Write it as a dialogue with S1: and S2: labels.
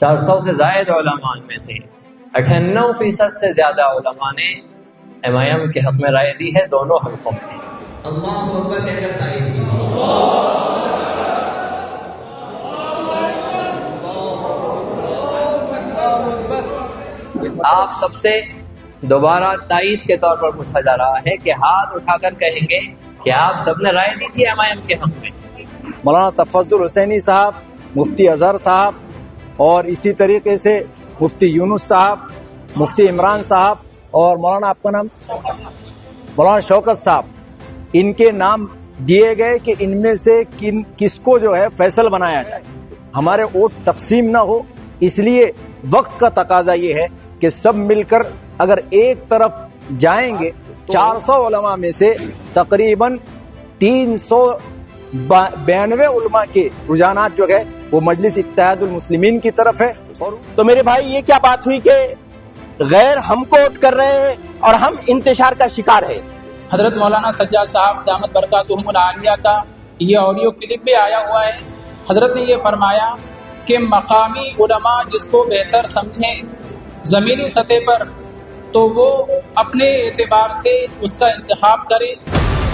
S1: 400 سے زائد علماء میں سے 98% سے زیادہ علماء نے امام کے حق میں رائے دی ہے دونوں حلقوں میں۔
S2: اللہ اکبر کہہ کر تائید کیجیے۔
S1: آپ سب سے دوبارہ تائید کے طور پر پوچھا جا رہا ہے کہ ہاتھ اٹھا کر کہیں گے کہ آپ سب نے رائے دی تھی امام کے حق میں۔
S3: مولانا تفضل حسینی صاحب، مفتی اظہر صاحب، اور اسی طریقے سے مفتی یونس صاحب، مفتی عمران صاحب، اور مولانا آپ کا نام مولانا شوکت صاحب، ان کے نام دیے گئے کہ ان میں سے کس کو جو ہے فیصل بنایا جائے، ہمارے ووٹ تقسیم نہ ہو۔ اس لیے وقت کا تقاضا یہ ہے کہ سب مل کر اگر ایک طرف جائیں گے، 400 علماء میں سے تقریباً 392 علماء کے رجحانات جو ہے وہ مجلس اتحاد المسلمین کی طرف ہے۔
S4: تو میرے بھائی یہ کیا بات ہوئی کہ غیر ہم کو ووٹ کر رہے ہیں اور ہم انتشار کا شکار ہے۔
S5: حضرت مولانا سجاد صاحب دامت برکاتہم العالیہ کا یہ آڈیو کلپ بھی آیا ہوا ہے۔ حضرت نے یہ فرمایا کہ مقامی علماء جس کو بہتر سمجھیں زمینی سطح پر تو وہ اپنے اعتبار سے اس کا انتخاب کرے۔